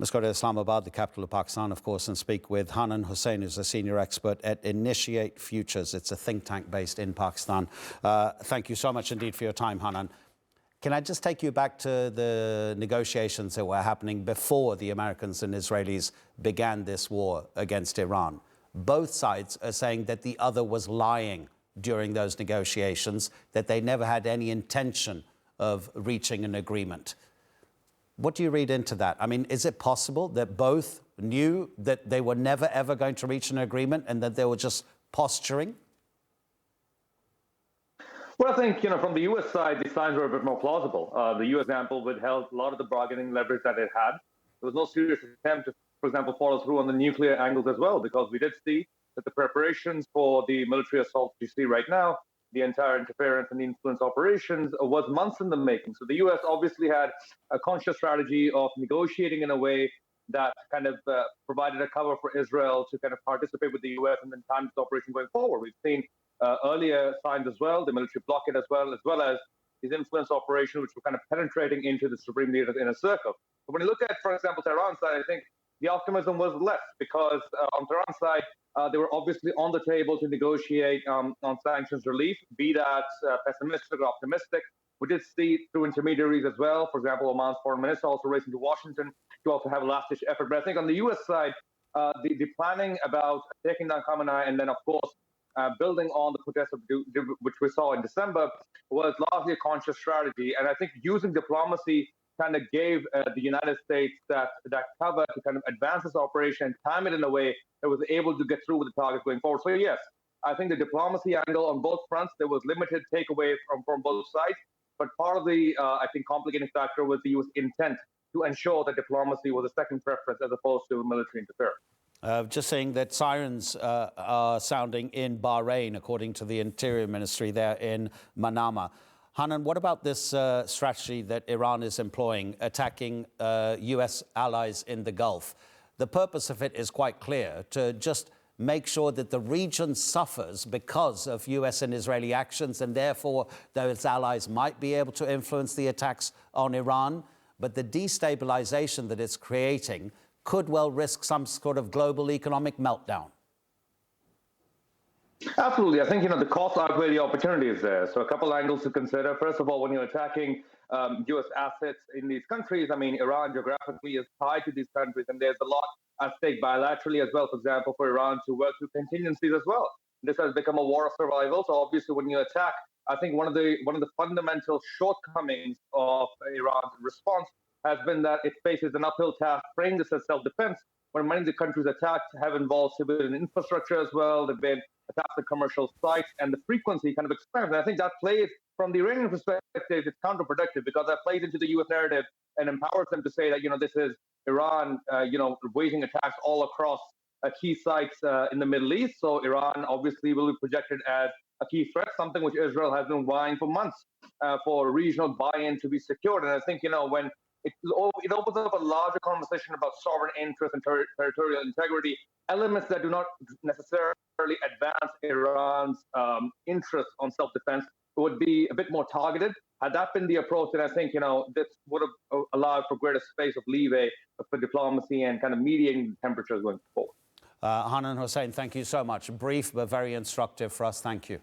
Let's go to Islamabad, the capital of Pakistan, of course, and speak with Hannan Hussain, who's a senior expert at Initiate Futures. It's a think tank based in Pakistan. Thank you so much indeed for your time, Hannan. Can I just take you back to the negotiations that were happening before the Americans and Israelis began this war against Iran? Both sides are saying that the other was lying during those negotiations, that they never had any intention of reaching an agreement. What do you read into that? I mean, is it possible that both knew that they were never, ever going to reach an agreement and that they were just posturing? Well, I think, from the U.S. side, the signs were a bit more plausible. The U.S. example withheld a lot of the bargaining leverage that it had. There was no serious attempt to, for example, follow through on the nuclear angles as well, because we did see that the preparations for the military assault you see right now, the entire interference and influence operations, was months in the making. So the U.S. obviously had a conscious strategy of negotiating in a way that kind of provided a cover for Israel to kind of participate with the U.S. and then time this operation going forward. We've seen earlier signs as well, the military blockade as well as these influence operations, which were kind of penetrating into the supreme leader's inner circle. But when you look at, for example, Tehran's side, I think the optimism was less because on Tehran's side, they were obviously on the table to negotiate on sanctions relief, be that pessimistic or optimistic. We did see through intermediaries as well. For example, Oman's foreign minister also racing to Washington to also have a last-ditch effort. But I think on the U.S. side, the planning about taking down Khamenei and then, of course, building on the protests which we saw in December was largely a conscious strategy. And I think using diplomacy kind of gave the United States that cover to kind of advance this operation and time it in a way that was able to get through with the target going forward. So yes, I think the diplomacy angle on both fronts, there was limited takeaway from both sides. But part of the, I think, complicating factor was the U.S. intent to ensure that diplomacy was a second preference as opposed to military interference. Just saying that sirens are sounding in Bahrain, according to the Interior Ministry there in Manama. Hannan, what about this strategy that Iran is employing, attacking U.S. allies in the Gulf? The purpose of it is quite clear, to just make sure that the region suffers because of U.S. and Israeli actions, and therefore those allies might be able to influence the attacks on Iran. But the destabilization that it's creating could well risk some sort of global economic meltdown. Absolutely. I think, the costs outweigh the opportunities there. So a couple angles to consider. First of all, when you're attacking U.S. assets in these countries, I mean, Iran geographically is tied to these countries, and there's a lot at stake bilaterally as well, for example, for Iran to work through contingencies as well. This has become a war of survival. So obviously, when you attack, I think one of the fundamental shortcomings of Iran's response has been that it faces an uphill task, framing this as self-defense, when many of the countries attacked have involved civilian infrastructure as well. They've been attacked at commercial sites, and the frequency kind of expands. And I think that plays, from the Iranian perspective, it's counterproductive because that plays into the U.S. narrative and empowers them to say that, this is Iran, waging attacks all across key sites in the Middle East. So Iran obviously will be projected as a key threat, something which Israel has been vying for months for regional buy-in to be secured. And I think, when it opens up a larger conversation about sovereign interest and territorial integrity, elements that do not necessarily advance Iran's interest on self-defense would be a bit more targeted. Had that been the approach, then I think, this would have allowed for greater space of leeway for diplomacy and kind of mediating temperatures going forward. Hannan Hussain, thank you so much. Brief but very instructive for us. Thank you.